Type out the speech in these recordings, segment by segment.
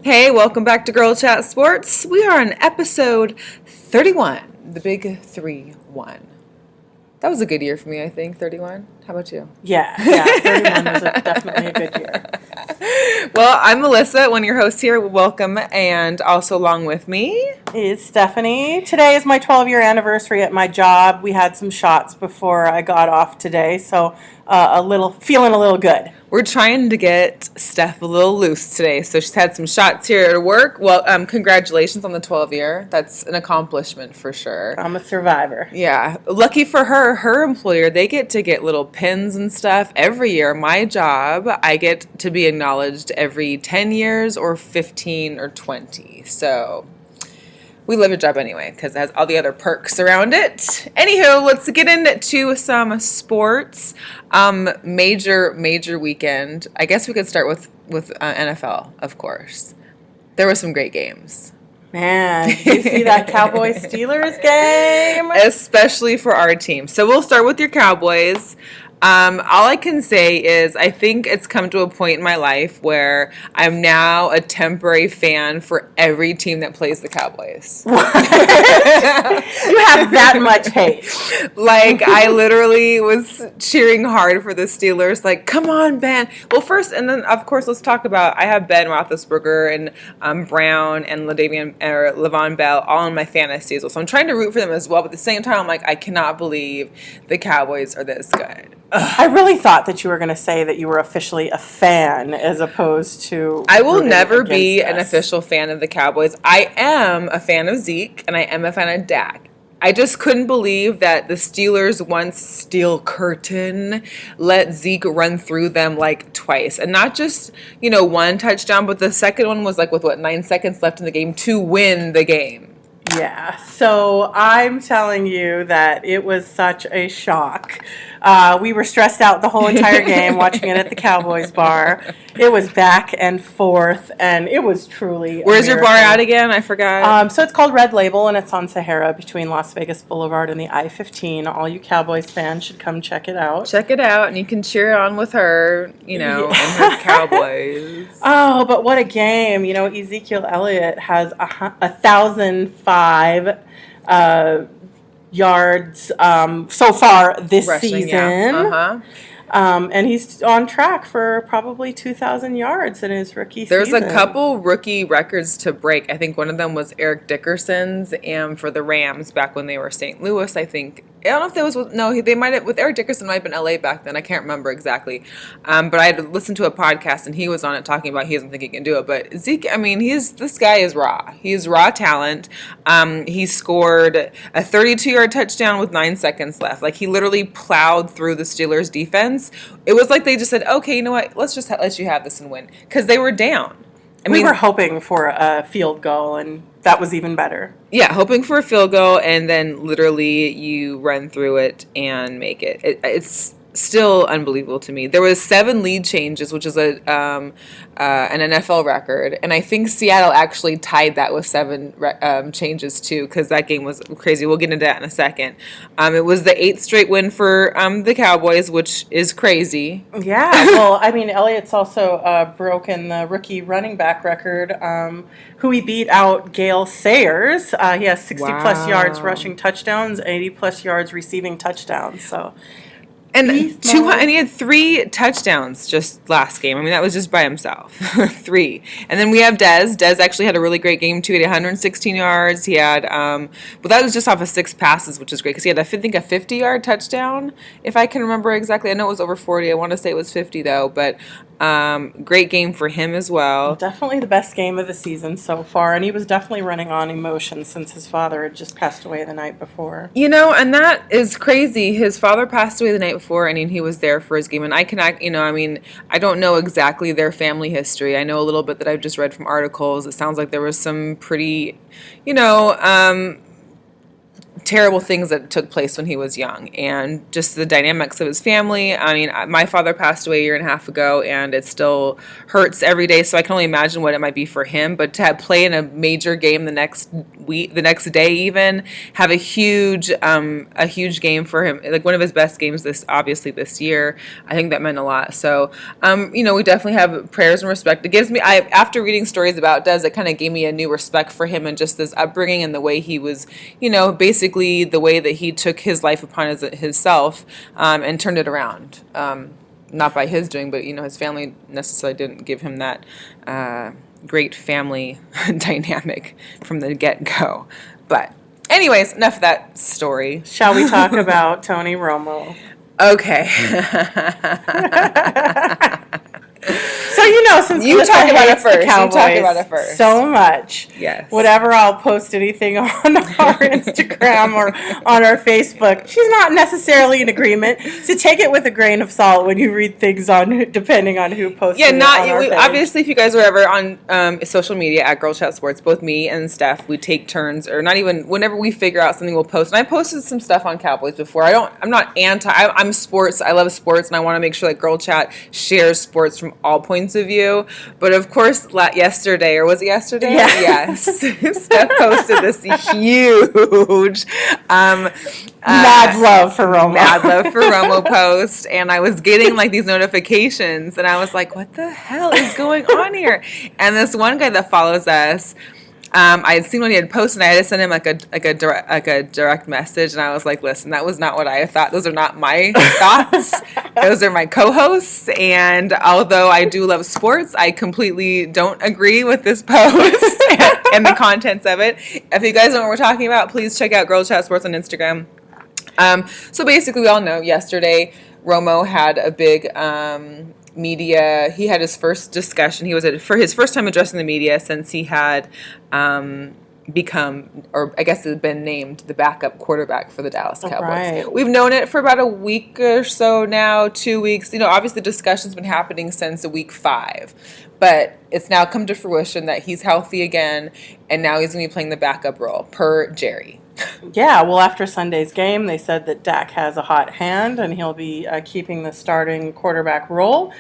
Hey, welcome back to Girl Chat Sports. We are on episode 31, the big 3-1. That was a good year for me, I think, 31. How about you? Yeah, 31 was definitely a good year. Well, I'm Melissa, one of your hosts here. Welcome, and also along with me is Stephanie. Today is my 12-year anniversary at my job. We had some shots before I got off today, so feeling a little good. We're trying to get Steph a little loose today, so she's had some shots here at work. Well, congratulations on the 12-year. That's an accomplishment for sure. I'm a survivor. Yeah. Lucky for her, her employer, they get to get little pins and stuff every year. My job, I get to be acknowledged every 10 years or 15 or 20. So we love a job anyway because it has all the other perks around it. Anywho, let's get into some sports. Major weekend. I guess we could start with NFL, of course. There were some great games. Man, did you see that Cowboys Steelers game? Especially for our team. So we'll start with your Cowboys. All I can say is I think it's come to a point in my life where I'm now a temporary fan for every team that plays the Cowboys. You have that much hate. Like, I literally was cheering hard for the Steelers. Like, come on, Ben. Well, first, and then, of course, let's talk about, I have Ben Roethlisberger and Brown and Le'Veon Bell all in my fantasy as well. So I'm trying to root for them as well. But at the same time, I'm like, I cannot believe the Cowboys are this good. I really thought that you were going to say that you were officially a fan as opposed to... I will never be an official fan of the Cowboys. I am a fan of Zeke, and I am a fan of Dak. I just couldn't believe that the Steelers once steel curtain let Zeke run through them like twice. And not just, one touchdown, but the second one was like with 9 seconds left in the game to win the game. Yeah, so I'm telling you that it was such a shock. We were stressed out the whole entire game watching it at the Cowboys bar. It was back and forth, and it was truly Where's your bar at again? I forgot. So it's called Red Label, and it's on Sahara between Las Vegas Boulevard and the I-15. All you Cowboys fans should come check it out. Check it out, and you can cheer on with her, and her Cowboys. Oh, but what a game. Ezekiel Elliott has 1,005 yards so far this season. Yeah. And he's on track for probably 2,000 yards in his rookie season. There's a couple rookie records to break. I think one of them was Eric Dickerson's and for the Rams back when they were St. Louis, I think. I don't know if that was they might have, with Eric Dickerson might have been LA back then. I can't remember exactly. But I had listened to a podcast and he was on it talking about he doesn't think he can do it. But Zeke, this guy is raw. He's raw talent. He scored a 32-yard touchdown with 9 seconds left. Like, he literally plowed through the Steelers defense. It was like they just said, okay, you know what? Let's just let you have this and win. Because they were down. We were hoping for a field goal, and that was even better. Yeah, hoping for a field goal, and then literally you run through it and make it. It's still unbelievable to me. There was 7 lead changes, which is an NFL record, and I think Seattle actually tied that with 7 changes too, because that game was crazy. We'll get into that in a second. It was the 8th straight win for the Cowboys, which is crazy. Yeah, well, Elliott's also broken the rookie running back record, who he beat out Gale Sayers. He has 60-plus yards rushing touchdowns, 80-plus yards receiving touchdowns, so... And he had 3 touchdowns just last game. That was just by himself. 3. And then we have Dez. Dez actually had a really great game, too. He had 116 yards. He had, but that was just off of 6 passes, which is great because he had, I think, a 50-yard touchdown, if I can remember exactly. I know it was over 40. I want to say it was 50, though. But great game for him as well. Definitely the best game of the season so far. And he was definitely running on emotion since his father had just passed away the night before. And that is crazy. His father passed away the night before. He was there for his game. And I cannot, I don't know exactly their family history. I know a little bit that I've just read from articles. It sounds like there was some pretty, terrible things that took place when he was young, and just the dynamics of his family. My father passed away a year and a half ago, and it still hurts every day, so I can only imagine what it might be for him. But to play in a major game the next week, the next day, even have a huge game for him, like one of his best games this year. I think that meant a lot. So, we definitely have prayers and respect. It gives me, after reading stories about Dez, it kind of gave me a new respect for him and just this upbringing and the way he was, basically the way that he took his life upon himself and turned it around. Not by his doing, but his family necessarily didn't give him that great family dynamic from the get-go. But anyways, enough of that story. Shall we talk about Tony Romo? Okay. So since you talk about it first. You talk about it first. So much. Yes. Whatever I'll post anything on our Instagram or on our Facebook, she's not necessarily in agreement. So take it with a grain of salt when you read things depending on who posted it on our page. Obviously, if you guys are ever on social media at GirlChatSports, both me and Steph, we take turns, or not even whenever we figure out something, we'll post. And I posted some stuff on Cowboys before. I'm not anti. I'm sports. I love sports, and I want to make sure that Girl Chat shares sports from all points of view. But of course, yesterday, or was it yesterday? Yeah. Yes. Steph posted this huge mad love for Romo post, and I was getting these notifications, and I was like, what the hell is going on here? And this one guy that follows us, I had seen what he had posted, and I had to send him a direct message, and I was like, listen, that was not what I thought. Those are not my thoughts. Those are my co-hosts, and although I do love sports, I completely don't agree with this post and the contents of it. If you guys know what we're talking about, please check out GirlChatSports on Instagram. So basically, we all know yesterday Romo had a big media. He had his first discussion. He was for his first time addressing the media since he had become, or I guess had been named, the backup quarterback for the Dallas Cowboys. Right. We've known it for about a week or so now, 2 weeks. Obviously the discussion's been happening since week 5. But it's now come to fruition that he's healthy again, and now he's going to be playing the backup role, per Jerry. Yeah, well, after Sunday's game, they said that Dak has a hot hand, and he'll be keeping the starting quarterback role.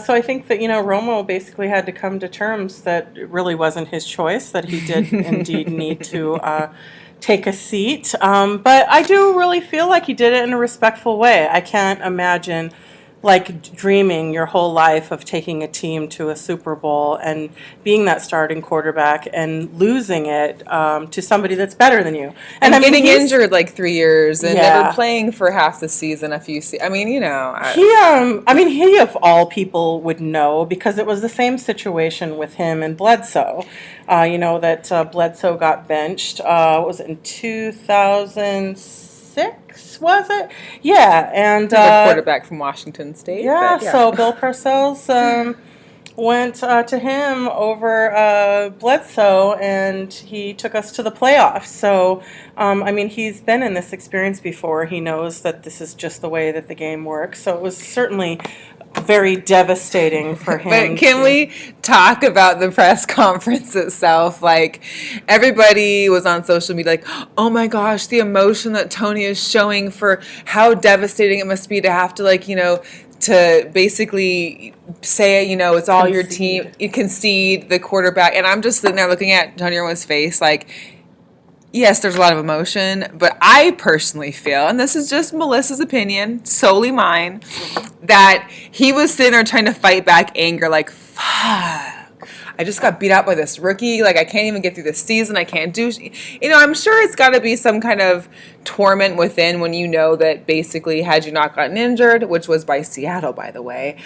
So I think that, Romo basically had to come to terms that it really wasn't his choice, that he did indeed need to take a seat. But I do really feel like he did it in a respectful way. I can't imagine dreaming your whole life of taking a team to a Super Bowl and being that starting quarterback and losing it to somebody that's better than you. And getting injured 3 years and never playing for half the season. He of all people would know, because it was the same situation with him and Bledsoe. That Bledsoe got benched. What was it, in 2006? Was it? Yeah, and the quarterback from Washington State. Yeah, so Bill Parcells went to him over Bledsoe, and he took us to the playoffs. So, he's been in this experience before. He knows that this is just the way that the game works. So it was certainly very devastating for him. But can we talk about the press conference itself? Everybody was on social media oh my gosh, the emotion that Tony is showing, for how devastating it must be to have to to basically say, it's all your team. You concede the quarterback. And I'm just sitting there looking at Tony Romo's face yes, there's a lot of emotion, but I personally feel, and this is just Melissa's opinion, solely mine, that he was sitting there trying to fight back anger, fuck, I just got beat out by this rookie, I can't even get through this season, I can't do, I'm sure it's got to be some kind of torment within when that basically, had you not gotten injured, which was by Seattle, by the way,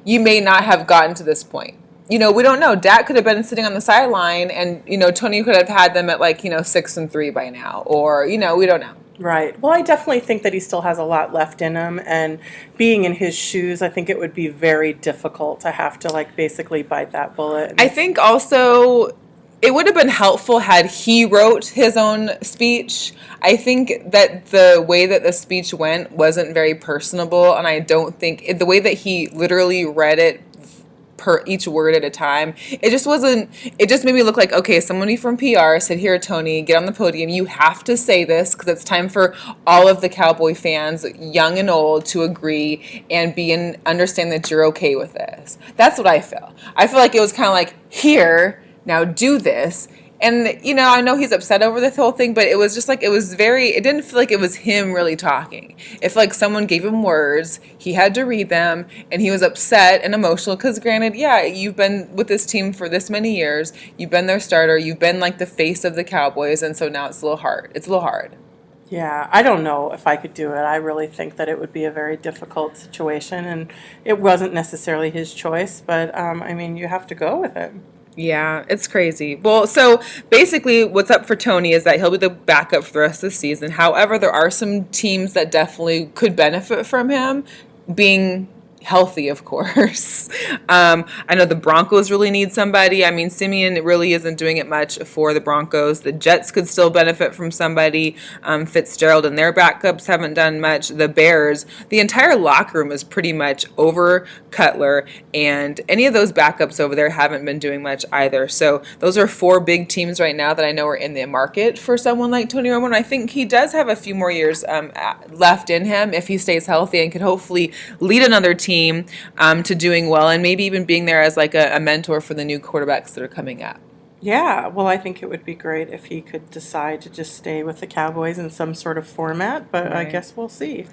you may not have gotten to this point. We don't know. Dak could have been sitting on the sideline, and, Tony could have had them at 6-3 by now, or, we don't know. Right. Well, I definitely think that he still has a lot left in him, and being in his shoes, I think it would be very difficult to have to basically bite that bullet. I think also it would have been helpful had he wrote his own speech. I think that the way that the speech went wasn't very personable, and I don't think the way that he literally read it per each word at a time, it just made me look okay, somebody from PR said, here, Tony, get on the podium, you have to say this, because it's time for all of the Cowboy fans, young and old, to agree and understand that you're okay with this. That's what I feel. I feel like it was kind of here, now do this, And, I know he's upset over this whole thing, but it was just like, it didn't feel like it was him really talking. It felt like someone gave him words, he had to read them, and he was upset and emotional because, granted, yeah, you've been with this team for this many years, you've been their starter, you've been like the face of the Cowboys, and so now it's a little hard. It's a little hard. Yeah, I don't know if I could do it. I really think that it would be a very difficult situation, and it wasn't necessarily his choice, but I mean, you have to go with it. Yeah, it's crazy. Well, so basically what's up for Tony is that he'll be the backup for the rest of the season. However, there are some teams that definitely could benefit from him being healthy, of course. I know the Broncos really need somebody. I mean, Simeon really isn't doing it much for the Broncos. The Jets could still benefit from somebody. Fitzgerald and their backups haven't done much. The Bears, the entire locker room is pretty much over Cutler, and any of those backups over there haven't been doing much either. So those are 4 big teams right now that I know are in the market for someone like Tony Romo, and I think he does have a few more years left in him if he stays healthy and could hopefully lead another team to doing well, and maybe even being there as like a mentor for the new quarterbacks that are coming up. Yeah, well, I think it would be great if he could decide to just stay with the Cowboys in some sort of format, but I guess we'll see.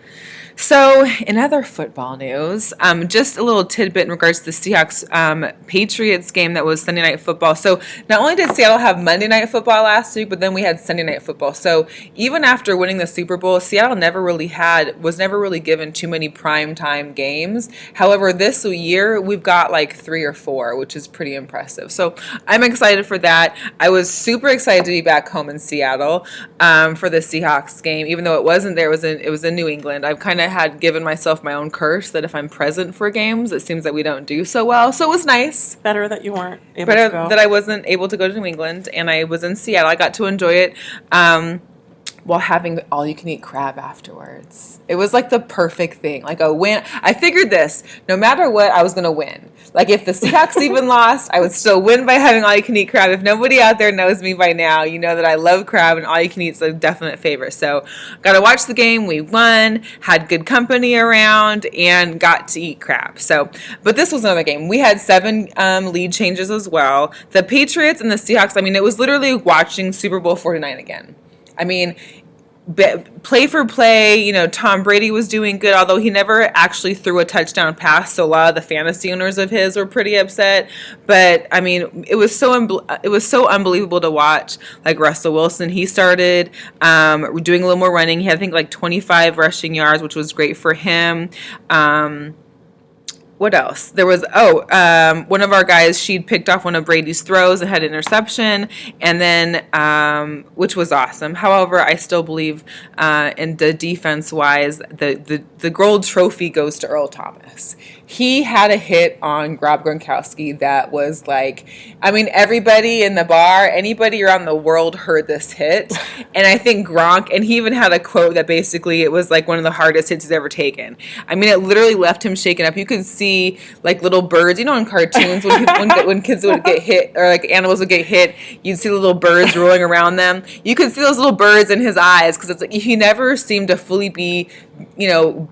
So, in other football news, just a little tidbit in regards to the Seahawks Patriots game that was Sunday Night Football. So, not only did Seattle have Monday Night Football last week, but then we had Sunday Night Football. So, even after winning the Super Bowl, Seattle was never really given too many prime time games. However, this year we've got like 3 or 4, which is pretty impressive. So, I'm excited for that. I was super excited to be back home in Seattle for the Seahawks game, even though it wasn't there. It was in New England. I've kind of had given myself my own curse that if I'm present for games, it seems that we don't do so well. So it was nice. Better that you weren't able to go. That I wasn't able to go to New England, and I was in Seattle. I got to enjoy it while having all-you-can-eat crab afterwards. It was like the perfect thing, like a win. I figured this, no matter what, I was going to win. Like if the Seahawks even lost, I would still win by having all-you-can-eat crab. If nobody out there knows me by now, you know that I love crab, and all-you-can-eat is a definite favorite. So got to watch the game. We won, had good company around, and got to eat crab. So, but this was another game. We had 7 lead changes as well. The Patriots and the Seahawks, I mean, it was literally watching Super Bowl 49 again. I mean, play for play, Tom Brady was doing good, although he never actually threw a touchdown pass, so a lot of the fantasy owners of his were pretty upset. But, I mean, it was so unbelievable to watch. Like Russell Wilson, he started doing a little more running. He had, I think, like 25 rushing yards, which was great for him. What else? There was, one of our guys, she'd picked off one of Brady's throws and had an interception, and then, which was awesome. However, I still believe in the defense-wise, the gold trophy goes to Earl Thomas. He had a hit on Rob Gronkowski that was like, I mean, everybody in the bar, anybody around the world heard this hit. And I think Gronk, and he even had a quote that basically it was like one of the hardest hits he's ever taken. I mean, it literally left him shaken up. You could see like little birds, in cartoons when kids would get hit or like animals would get hit, you'd see little birds rolling around them. You could see those little birds in his eyes because it's like he never seemed to fully be,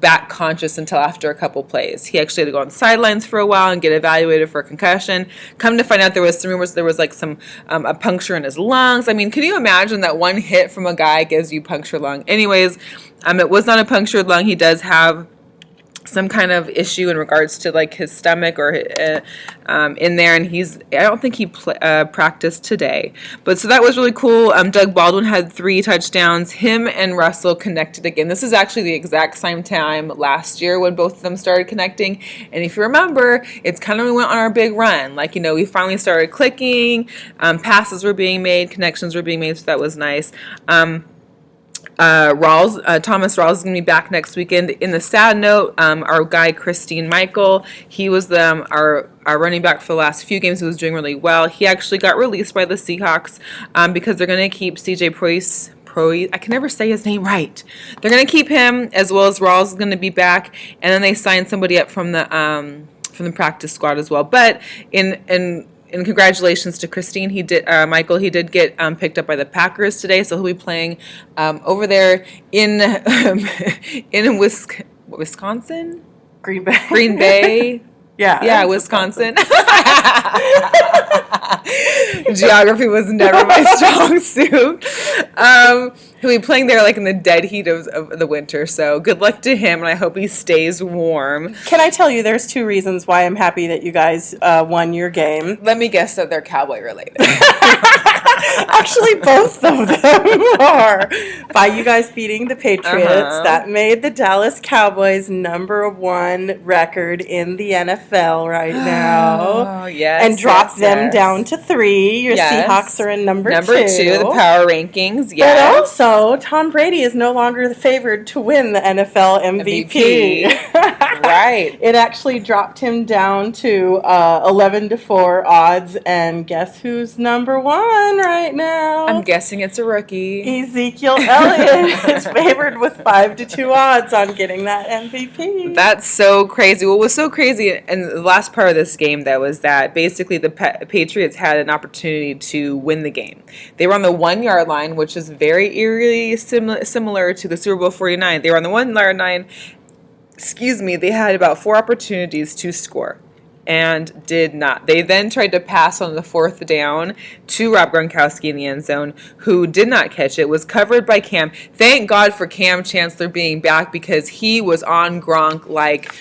back conscious until after a couple plays. He actually had to go on the sidelines for a while and get evaluated for a concussion. Come to find out, there was some rumors there was like some a puncture in his lungs. I mean, can you imagine that one hit from a guy gives you punctured lung? Anyways, it was not a punctured lung. He does have some kind of issue in regards to like his stomach or in there, and I don't think he practiced today, but so that was really cool. Doug Baldwin had 3 touchdowns. Him and Russell connected again. This is actually the exact same time last year when both of them started connecting, and if you remember, it's kind of we went on our big run, like we finally started clicking, passes were being made, connections were being made, so that was nice. Thomas Rawls is going to be back next weekend. In the sad note, our guy Christine Michael, he was our running back for the last few games. He was doing really well. He actually got released by the Seahawks because they're going to keep CJ Proyce. I can never say his name right. They're going to keep him, as well as Rawls is going to be back, and then they signed somebody up from the practice squad as well. But in congratulations to Christine, Michael, he did get picked up by the Packers today, so he'll be playing over there in Wisconsin? Green Bay. Green Bay. Yeah, it's Wisconsin. Geography was never my strong suit. He'll be playing there like in the dead heat of the winter. So good luck to him, and I hope he stays warm. Can I tell you, there's two reasons why I'm happy that you guys won your game. Let me guess that they're Cowboy related. Actually, both of them are. By you guys beating the Patriots, that made the Dallas Cowboys #1 record in the NFL right now. Oh, yes. And dropped them down to 3. Your Seahawks are in number 2. Number 2, the power rankings, But also, Tom Brady is no longer the favored to win the NFL MVP. Right. It actually dropped him down to 11-4 odds, and guess who's number 1 right now? I'm guessing it's a rookie. Ezekiel Elliott is favored with 5-2 odds on getting that MVP. That's so crazy. What was so crazy in the last part of this game, though, was that basically the Patriots had an opportunity to win the game. They were on the 1-yard line, which is very eerily similar to the Super Bowl 49. They were on the 1-yard line. They had about 4 opportunities to score and did not. They then tried to pass on the 4th down to Rob Gronkowski in the end zone, who did not catch it, was covered by Cam. Thank God for Cam Chancellor being back, because he was on Gronk like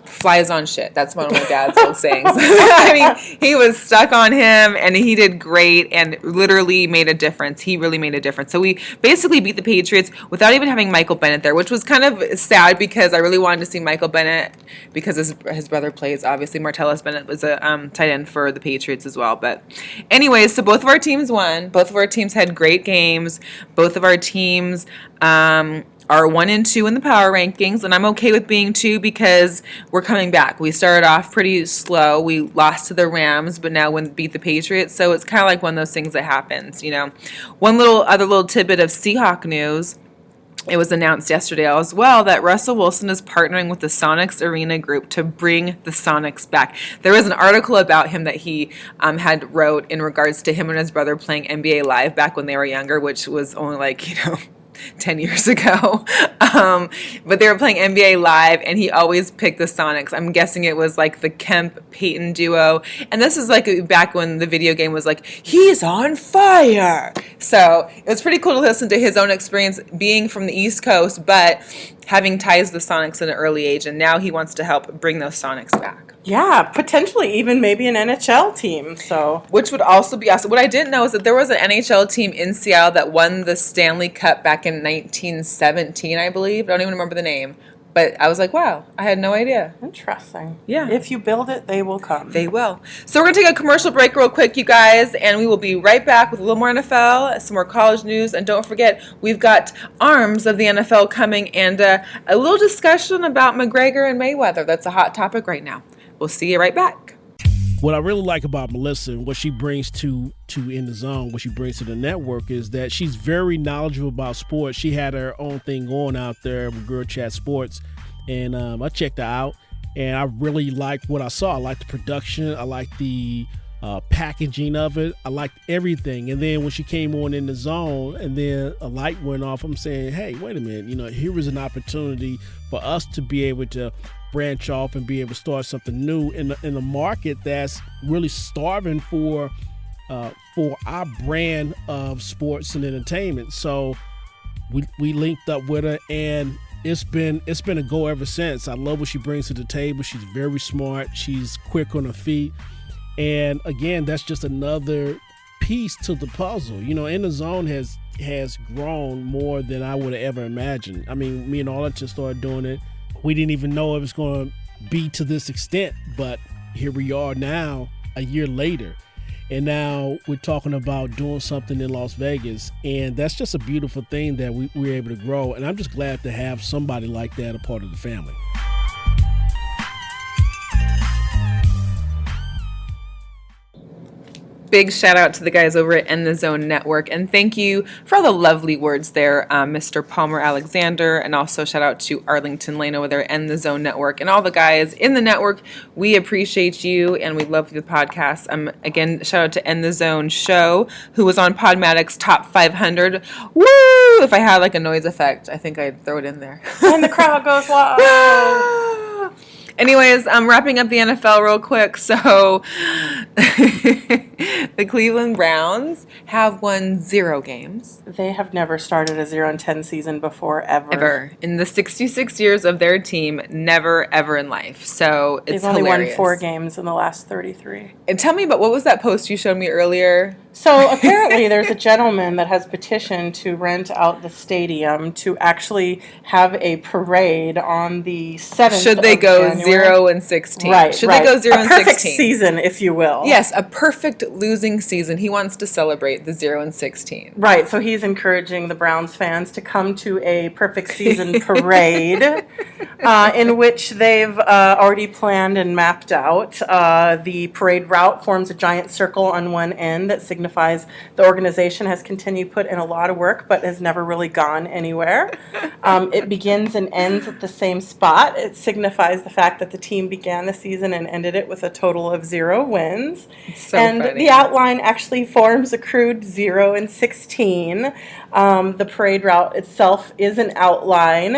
flies on shit. That's one of my dad's old sayings. I mean, he was stuck on him, and he did great and literally made a difference. He really made a difference. So we basically beat the Patriots without even having Michael Bennett there, which was kind of sad, because I really wanted to see Michael Bennett, because his brother plays. Obviously, Martellus Bennett was a tight end for the Patriots as well. But anyways, so both of our teams won. Both of our teams had great games. Both of our teams are 1 and 2 in the power rankings, and I'm okay with being 2 because we're coming back. We started off pretty slow. We lost to the Rams, but now beat the Patriots, so it's kind of like one of those things that happens, you know. One other little tidbit of Seahawk news. It was announced yesterday as well that Russell Wilson is partnering with the Sonics Arena Group to bring the Sonics back. There was an article about him that he had wrote in regards to him and his brother playing NBA Live back when they were younger, which was only 10 years ago. But they were playing NBA Live, and he always picked the Sonics. I'm guessing it was like the Kemp-Payton duo. And this is like back when the video game was like, he's on fire. So it was pretty cool to listen to his own experience being from the East Coast, but having ties to the Sonics at an early age. And now he wants to help bring those Sonics back. Yeah, potentially even maybe an NHL team. So, which would also be awesome. What I didn't know is that there was an NHL team in Seattle that won the Stanley Cup back in 1917, I believe. I don't even remember the name. But I was like, wow, I had no idea. Interesting. Yeah. If you build it, they will come. They will. So we're going to take a commercial break real quick, you guys, and we will be right back with a little more NFL, some more college news, and don't forget, we've got arms of the NFL coming, and a little discussion about McGregor and Mayweather. That's a hot topic right now. We'll see you right back. What I really like about Melissa and what she brings to In the Zone, what she brings to the network, is that she's very knowledgeable about sports. She had her own thing going out there with GirlChatSports, and I checked her out, and I really liked what I saw. I liked the production. I liked the packaging of it. I liked everything. And then when she came on In the Zone, and then a light went off, I'm saying, hey, wait a minute. Here was an opportunity for us to be able to branch off and be able to start something new in a market that's really starving for our brand of sports and entertainment. So we linked up with her, and it's been a go ever since. I love what she brings to the table. She's very smart. She's quick on her feet, and again, that's just another piece to the puzzle. In the Zone has grown more than I would have ever imagined. I mean, me and Ola just started doing it. We didn't even know it was going to be to this extent, but here we are now, a year later. And now we're talking about doing something in Las Vegas. And that's just a beautiful thing that we're able to grow. And I'm just glad to have somebody like that a part of the family. Big shout out to the guys over at In the Zone Network, and thank you for all the lovely words there, Mr. Palmer Alexander, and also shout out to Arlington Lane over there at In the Zone Network, and all the guys in the network. We appreciate you, and we love the podcast. Again, shout out to In the Zone Show, who was on Podmatic's Top 500. Woo! If I had like a noise effect, I think I'd throw it in there. And the crowd goes wild. Anyways, I'm wrapping up the NFL real quick. So the Cleveland Browns have won 0 games. They have never started a 0-10 season before, ever. In the 66 years of their team, never, ever in life. So it's They've only hilarious. won 4 games in the last 33. And tell me about, what was that post you showed me earlier? So apparently there's a gentleman that has petitioned to rent out the stadium to actually have a parade on the 7th Should they of go January. 0-16? Right, Should right. they go 0-16? A perfect season, if you will. Yes, a perfect losing season. He wants to celebrate the 0-16. Right, so he's encouraging the Browns fans to come to a perfect season parade in which they've already planned and mapped out. The parade route forms a giant circle on one end that signifies the organization has continued put in a lot of work but has never really gone anywhere. It begins and ends at the same spot. It signifies the fact that the team began the season and ended it with a total of 0 wins. So and funny. the outline actually forms a crude 0-16. The parade route itself is an outline.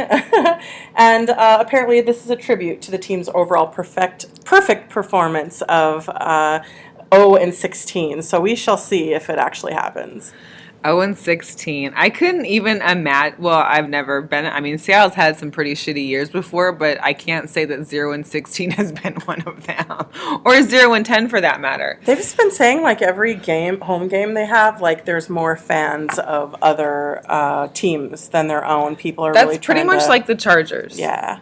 And apparently this is a tribute to the team's overall perfect performance of 0-16. So we shall see if it actually happens. 0-16. I couldn't even imagine. Well, I've never been. I mean, Seattle's had some pretty shitty years before, but I can't say that 0-16 has been one of them, or 0-10 for that matter. They've just been saying like every home game they have, like there's more fans of other teams than their own. People are really pretty trying much to, like the Chargers. yeah.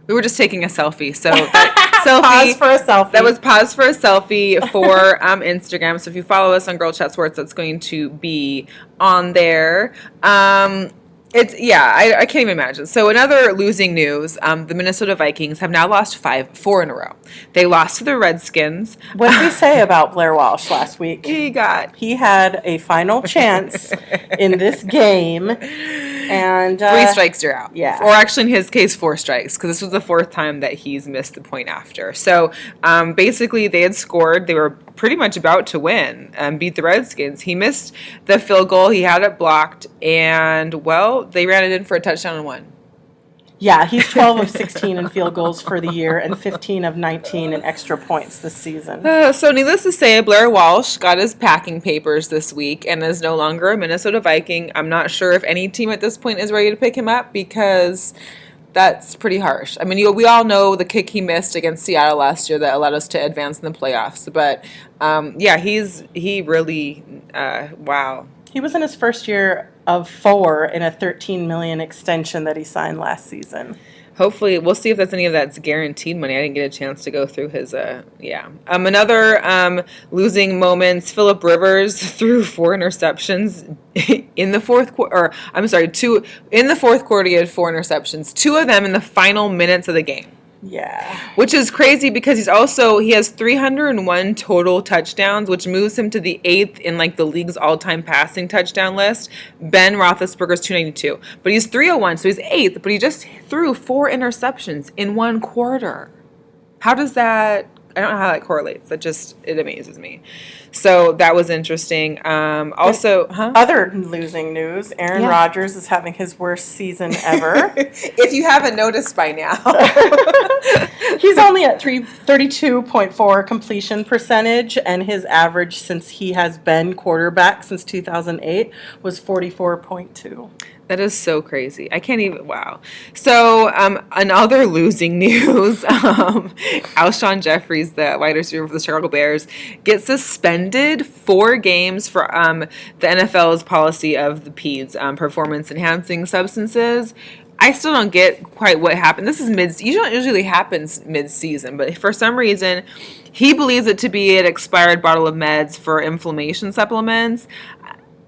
We were just taking a selfie, so that selfie. Pause for a selfie. That was pause for a selfie for Instagram. So if you follow us on GirlChatSports, that's going to be on there. I can't even imagine. So another losing news, the Minnesota Vikings have now lost 4 in a row. They lost to the Redskins. What did we say about Blair Walsh last week? He had a final chance in this game. And 3 strikes, you're out. Yeah. Or actually, in his case, 4 strikes, because this was the 4th time that he's missed the point after. So basically, they had scored. They were pretty much about to win and beat the Redskins. He missed the field goal. He had it blocked. And, well, they ran it in for a touchdown and won. Yeah, he's 12 of 16 in field goals for the year and 15 of 19 in extra points this season. So needless to say, Blair Walsh got his packing papers this week and is no longer a Minnesota Viking. I'm not sure if any team at this point is ready to pick him up because that's pretty harsh. I mean, we all know the kick he missed against Seattle last year that allowed us to advance in the playoffs. But, he really, wow. He was in his first year of 4 in a $13 million extension that he signed last season. Hopefully, we'll see if that's any of that's guaranteed money. I didn't get a chance to go through his, Another losing moments, Phillip Rivers threw 4 interceptions in the fourth quarter. Two in the fourth quarter. He had 4 interceptions, 2 of them in the final minutes of the game. Yeah. Which is crazy because he has 301 total touchdowns, which moves him to the 8th in like the league's all-time passing touchdown list. Ben Roethlisberger's 292. But he's 301, so he's 8th, but he just threw 4 interceptions in 1 quarter. How does that... I don't know how that correlates. It amazes me. So that was interesting. Other losing news, Aaron Rodgers is having his worst season ever. If you haven't noticed by now. He's only at 32.4 completion percentage, and his average since he has been quarterback since 2008 was 44.2. That is so crazy. I can't even, wow. So, another losing news, Alshon Jeffries, the wide receiver for the Chicago Bears, gets suspended 4 games for the NFL's policy of the PEDS, performance-enhancing substances. I still don't get quite what happened. This is usually happens mid-season, but for some reason, he believes it to be an expired bottle of meds for inflammation supplements.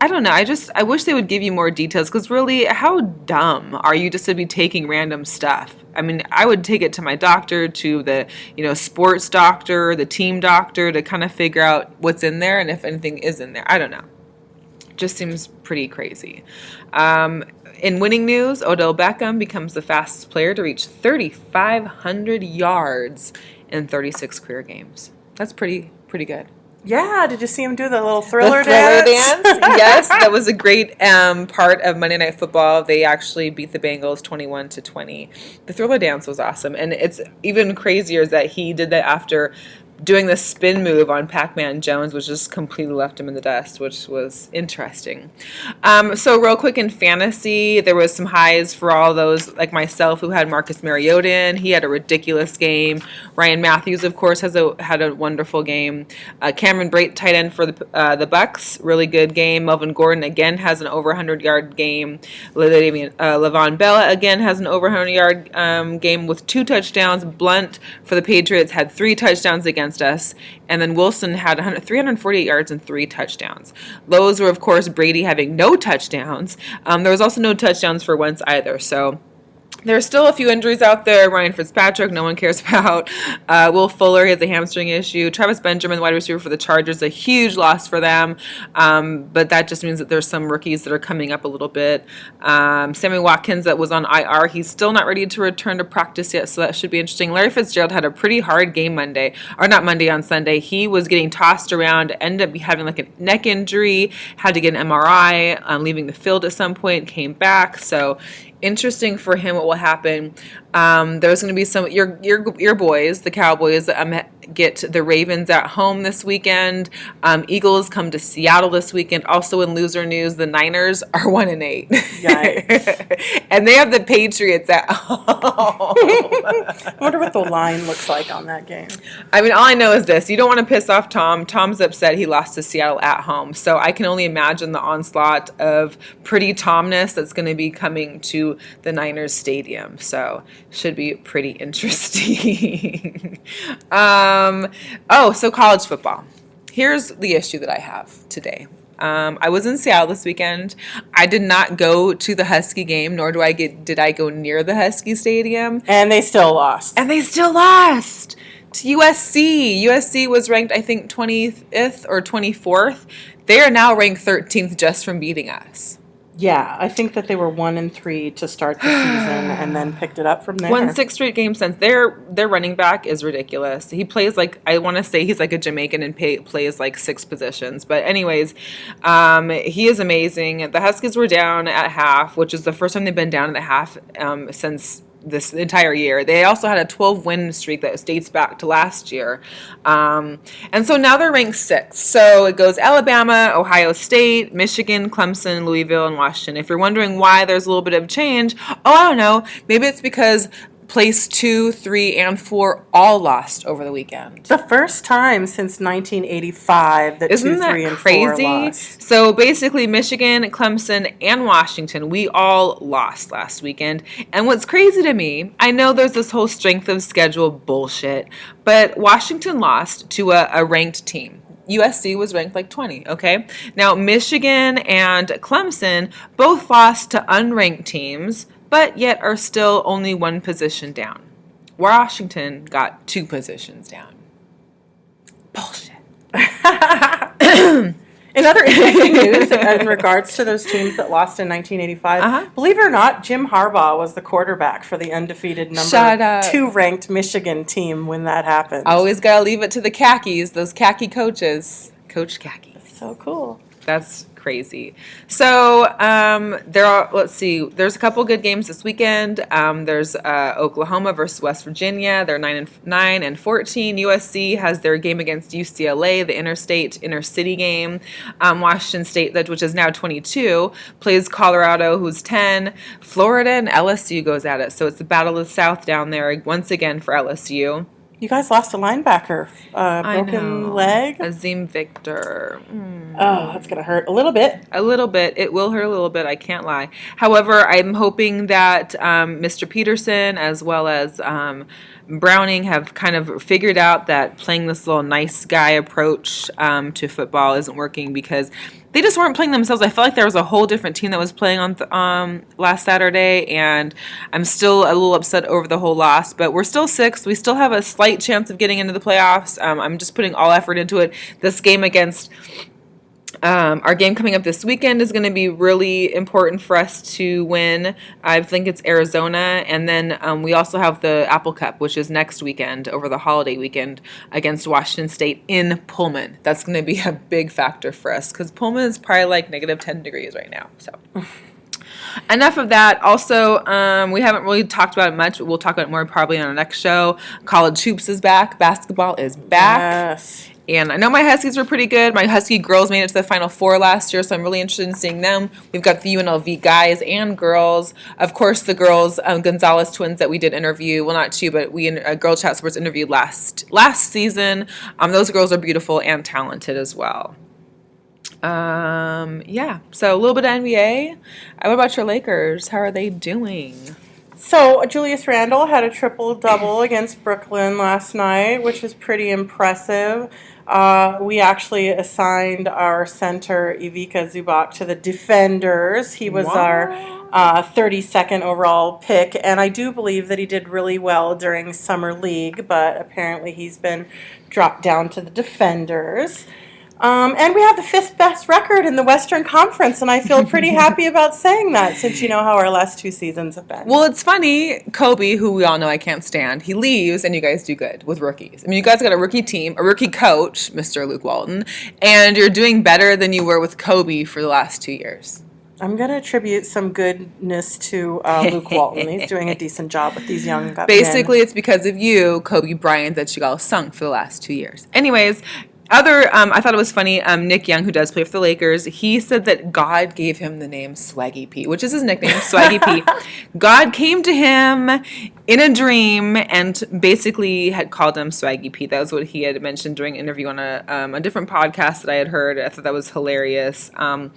I don't know. I wish they would give you more details because really, how dumb are you just to be taking random stuff? I mean, I would take it to my doctor, to the sports doctor, the team doctor to kind of figure out what's in there and if anything is in there. I don't know. Just seems pretty crazy. In winning news, Odell Beckham becomes the fastest player to reach 3,500 yards in 36 career games. That's pretty good. Yeah, did you see him do the little The thriller thriller dance? dance, yes, that was a great part of Monday Night Football. They actually beat the Bengals 21-20. The thriller dance was awesome, and it's even crazier is that he did that after doing the spin move on Pac-Man Jones, which just completely left him in the dust, which was interesting. So real quick in fantasy, there was some highs for all those like myself who had Marcus Mariota in. He had a ridiculous game. Ryan Matthews, of course, had a wonderful game. Cameron Brate, tight end for the Bucks, really good game. Melvin Gordon again has an over 100-yard game. Le'Veon Bell again has an over 100-yard game with 2 touchdowns. Blunt for the Patriots had 3 touchdowns against us, and then Wilson had 348 yards and 3 touchdowns. Lows were, of course, Brady having no touchdowns. There was also no touchdowns for Wentz either, so there's still a few injuries out there. Ryan Fitzpatrick, no one cares about. Will Fuller has a hamstring issue. Travis Benjamin, wide receiver for the Chargers, a huge loss for them. But that just means that there's some rookies that are coming up a little bit. Sammy Watkins that was on IR, he's still not ready to return to practice yet, so that should be interesting. Larry Fitzgerald had a pretty hard game on Sunday. He was getting tossed around, ended up having like a neck injury, had to get an MRI, leaving the field at some point, came back. So interesting for him what will happen. There's going to be some your boys, the Cowboys, get the Ravens at home this weekend. Eagles come to Seattle this weekend. Also in loser news, the Niners are 1-8. Yikes. And they have the Patriots at home. I wonder what the line looks like on that game. I mean, all I know is this. You don't want to piss off Tom. Tom's upset he lost to Seattle at home. So I can only imagine the onslaught of pretty Tomness that's going to be coming to the Niners stadium. So should be pretty interesting. So college football. Here's the issue that I have today. I was in Seattle this weekend. I did not go to the Husky game, nor did I go near the Husky stadium. And they still lost. And they still lost to USC. USC was ranked, I think, 20th or 24th. They are now ranked 13th just from beating us. Yeah, I think that they were 1-3 to start the season and then picked it up from there. Won 6 straight games since. Their running back is ridiculous. He plays like, I want to say he's like a Jamaican and plays like 6 positions. But anyways, he is amazing. The Huskies were down at half, which is the first time they've been down at the half since this entire year. They also had a 12-win streak that dates back to last year. And so now they're ranked 6th. So it goes Alabama, Ohio State, Michigan, Clemson, Louisville, and Washington. If you're wondering why there's a little bit of change, I don't know. Maybe it's because place 2, 3, and 4 all lost over the weekend. The first time since 1985 that Isn't 2, that 3, and crazy? 4 lost. So basically, Michigan, Clemson, and Washington, we all lost last weekend. And what's crazy to me, I know there's this whole strength of schedule bullshit, but Washington lost to a ranked team. USC was ranked like 20, okay? Now, Michigan and Clemson both lost to unranked teams, but yet are still only 1 position down. Washington got 2 positions down. Bullshit. In other interesting news in regards to those teams that lost in 1985, believe it or not, Jim Harbaugh was the quarterback for the undefeated number 2 ranked Michigan team when that happened. Always got to leave it to the khakis, those khaki coaches. Coach Khaki. So cool. That's crazy. So let's see. There's a couple good games this weekend. There's Oklahoma versus West Virginia. They're 9 and 14. USC has their game against UCLA, the inter-city game. Washington State, which is now 22, plays Colorado, who's 10. Florida and LSU goes at it. So it's the Battle of the South down there once again for LSU. You guys lost a linebacker. Broken leg? Azim Victor. Oh, that's going to hurt a little bit. A little bit. It will hurt a little bit. I can't lie. However, I'm hoping that Mr. Peterson as well as Browning have kind of figured out that playing this little nice guy approach to football isn't working because they just weren't playing themselves. I felt like there was a whole different team that was playing on last Saturday, and I'm still a little upset over the whole loss. But we're still 6th. We still have a slight chance of getting into the playoffs. I'm just putting all effort into it. This game against Our game coming up this weekend is going to be really important for us to win. I think it's Arizona. And then we also have the Apple Cup, which is next weekend over the holiday weekend against Washington State in Pullman. That's going to be a big factor for us because Pullman is probably like negative 10 degrees right now. So enough of that. Also, we haven't really talked about it much. We'll talk about it more probably on our next show. College hoops is back. Basketball is back. Yes. And I know my Huskies were pretty good. My Husky girls made it to the Final Four last year, so I'm really interested in seeing them. We've got the UNLV guys and girls. Of course, the girls, Gonzalez twins that we did interview. Well, not two, but we Girl Chat Sports interviewed last season. Those girls are beautiful and talented as well. Yeah. So a little bit of NBA. What about your Lakers? How are they doing? So Julius Randle had a triple-double against Brooklyn last night, which was pretty impressive. We actually assigned our center, Ivica Zubac, to the Defenders. He was our 32nd overall pick, and I do believe that he did really well during Summer League, but apparently he's been dropped down to the Defenders. And we have the 5th best record in the Western Conference, and I feel pretty happy about saying that since you know how our last 2 seasons have been. Well, it's funny, Kobe, who we all know I can't stand, he leaves and you guys do good with rookies. I mean, you guys got a rookie team, a rookie coach, Mr. Luke Walton, and you're doing better than you were with Kobe for the last 2 years. I'm going to attribute some goodness to Luke Walton. He's doing a decent job with these young guys. Basically, it's because of you, Kobe Bryant, that you all sunk for the last 2 years. Anyways, I thought it was funny, Nick Young, who does play for the Lakers, he said that God gave him the name Swaggy P, which is his nickname, Swaggy P. God came to him in a dream and basically had called him Swaggy P. That was what he had mentioned during an interview on a different podcast that I had heard. I thought that was hilarious. And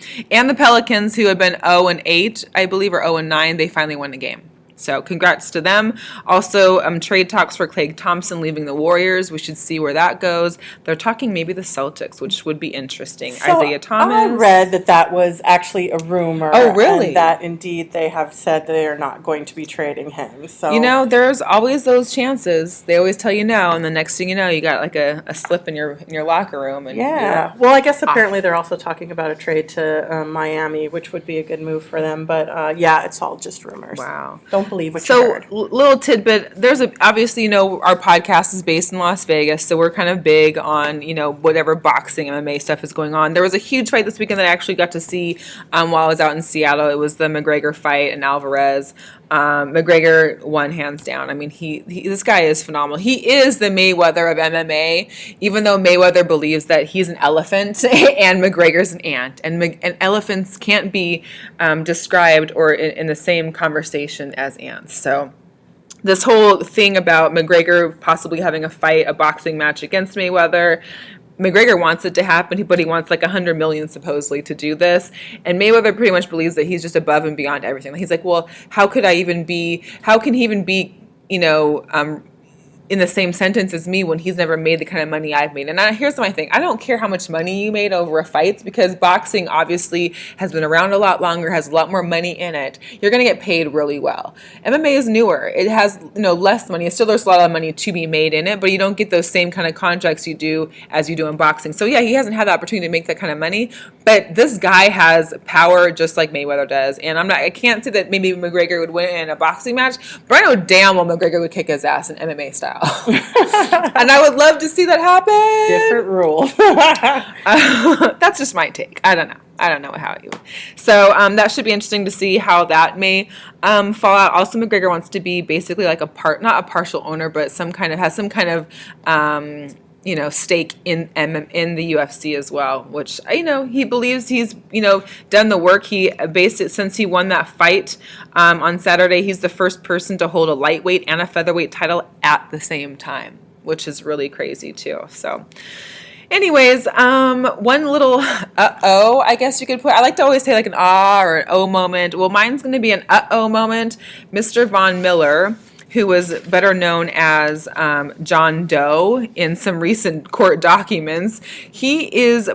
the Pelicans, who had been 0-8, I believe, or 0-9, they finally won the game. So congrats to them. Also, trade talks for Klay Thompson leaving the Warriors. We should see where that goes. They're talking maybe the Celtics, which would be interesting. So Isaiah Thomas. I read that was actually a rumor. Oh, really? And that indeed they have said that they are not going to be trading him. So you know, there's always those chances. They always tell you no, and the next thing you know, you got like a slip in your locker room. And yeah. Well, I guess apparently they're also talking about a trade to Miami, which would be a good move for them. But yeah, it's all just rumors. Wow. Don't believe what you heard. Little tidbit, obviously, you know, our podcast is based in Las Vegas, so we're kind of big on, you know, whatever boxing, MMA stuff is going on. There was a huge fight this weekend that I actually got to see while I was out in Seattle. It was the McGregor fight and Alvarez. McGregor won hands down. I mean, this guy is phenomenal. He is the Mayweather of MMA, even though Mayweather believes that he's an elephant and McGregor's an ant. And elephants can't be described or in the same conversation as ants. So this whole thing about McGregor possibly having a boxing match against Mayweather, McGregor wants it to happen, but he wants like $100 million supposedly to do this. And Mayweather pretty much believes that he's just above and beyond everything. He's like, well, how can he even be, you know, in the same sentence as me when he's never made the kind of money I've made. And here's my thing. I don't care how much money you made over a fight because boxing obviously has been around a lot longer, has a lot more money in it. You're going to get paid really well. MMA is newer. It has, you know, less money. Still, there's a lot of money to be made in it, but you don't get those same kind of contracts you do in boxing. So yeah, he hasn't had the opportunity to make that kind of money, but this guy has power just like Mayweather does. And I can't say that maybe McGregor would win in a boxing match, but I know damn well McGregor would kick his ass in MMA style. And I would love to see that happen. Different rule. That's just my take. I don't know how you would. So that should be interesting to see how that may fall out. Also, McGregor wants to be basically like not a partial owner, but has some kind of you know, stake in the UFC as well, which, you know, he believes he's, you know, done the work. He basically, since he won that fight on Saturday, he's the first person to hold a lightweight and a featherweight title at the same time, which is really crazy too. So anyways, one little uh-oh, I guess you could put. I like to always say like an ah or an oh moment. Well, mine's going to be an uh-oh moment. Mr. Von Miller, who was better known as John Doe in some recent court documents. He's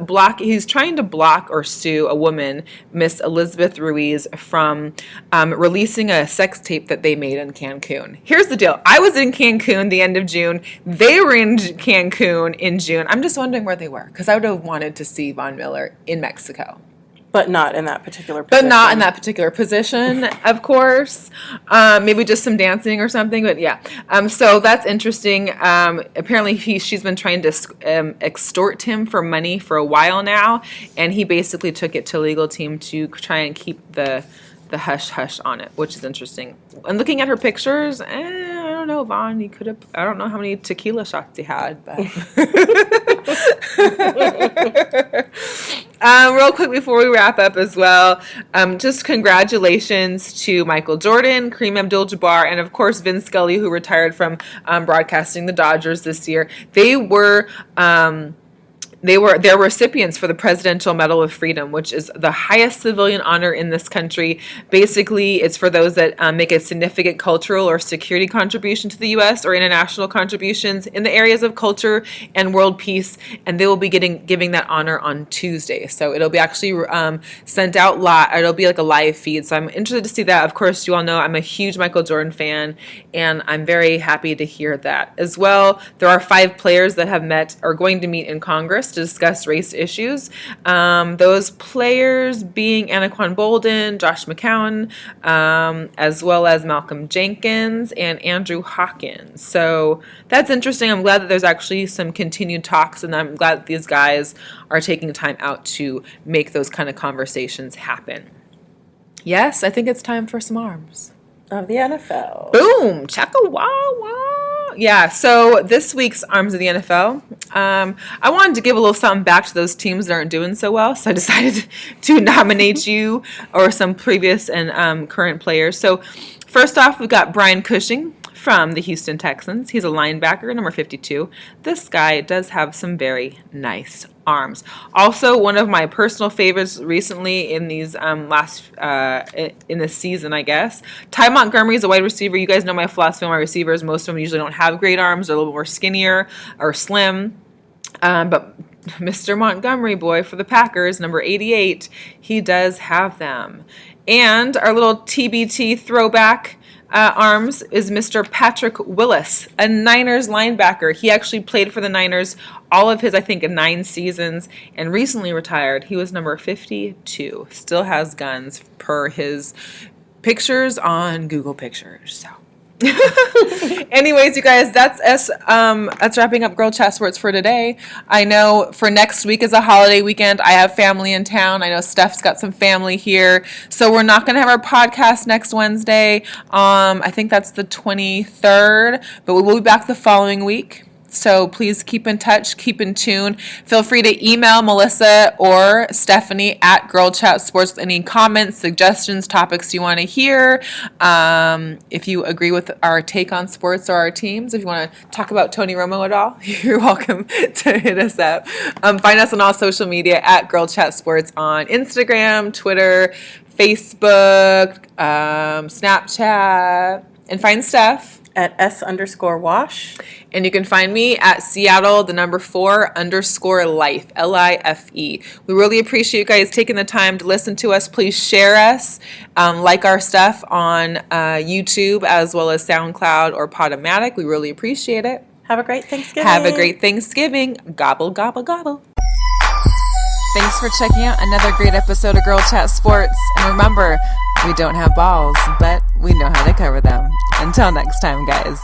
trying to block or sue a woman, Miss Elizabeth Ruiz, from releasing a sex tape that they made in Cancun. Here's the deal. I was in Cancun the end of June. They were in Cancun in June. I'm just wondering where they were, because I would have wanted to see Von Miller in Mexico. But not in that particular position. Of course. Maybe just some dancing or something, but yeah. So that's interesting. Apparently she's been trying to extort him for money for a while now, and he basically took it to a legal team to try and keep the hush-hush on it, which is interesting. And looking at her pictures, I don't know, Vaughn, you could have, I don't know how many tequila shots he had, but... Real quick before we wrap up as well, just congratulations to Michael Jordan, Kareem Abdul-Jabbar, and of course Vin Scully, who retired from broadcasting the Dodgers this year. They're recipients for the Presidential Medal of Freedom, which is the highest civilian honor in this country. Basically, it's for those that make a significant cultural or security contribution to the U.S. or international contributions in the areas of culture and world peace, and they will be giving that honor on Tuesday. So it'll be actually sent out live. It'll be like a live feed. So I'm interested to see that. Of course, you all know I'm a huge Michael Jordan fan, and I'm very happy to hear that. As well, there are 5 players that have met or going to meet in Congress to discuss race issues. Those players being Anquan Boldin, Josh McCown, as well as Malcolm Jenkins and Andrew Hawkins. So that's interesting. I'm glad that there's actually some continued talks, and I'm glad that these guys are taking time out to make those kind of conversations happen. Yes, I think it's time for some arms. Of the NFL. Boom! Chaka-wah-wah! Yeah, so this week's Arms of the NFL, I wanted to give a little something back to those teams that aren't doing so well, so I decided to nominate you or some previous and current players. So first off, we've got Brian Cushing from the Houston Texans. He's a linebacker, number 52. This guy does have some very nice arms. Also, one of my personal favorites recently in these in this season, I guess. Ty Montgomery is a wide receiver. You guys know my philosophy on my receivers. Most of them usually don't have great arms. They're a little more skinnier or slim. But Mr. Montgomery boy for the Packers, number 88, he does have them. And our little TBT throwback arms is Mr. Patrick Willis, a Niners linebacker. He actually played for the Niners all of his, I think, 9 seasons and recently retired. He was number 52. Still has guns per his pictures on Google Pictures. So. Anyways, you guys, that's us. That's wrapping up Girl Chat Sports for today. I know for next week is a holiday weekend. I have family in town. I know Steph's got some family here, so we're not going to have our podcast next Wednesday. I think that's the 23rd, but we will be back the following week. So please keep in touch, keep in tune. Feel free to email Melissa or Stephanie at GirlChatSports with any comments, suggestions, topics you want to hear. If you agree with our take on sports or our teams, if you want to talk about Tony Romo at all, you're welcome to hit us up. Find us on all social media at GirlChatSports on Instagram, Twitter, Facebook, Snapchat, and find Steph at S_wash. And you can find me at Seattle, the number 4_life, LIFE. We really appreciate you guys taking the time to listen to us. Please share us, like our stuff on YouTube as well as SoundCloud or Podomatic. We really appreciate it. Have a great Thanksgiving. Have a great Thanksgiving. Gobble, gobble, gobble. Thanks for checking out another great episode of Girl Chat Sports. And remember, we don't have balls, but we know how to cover them. Until next time, guys.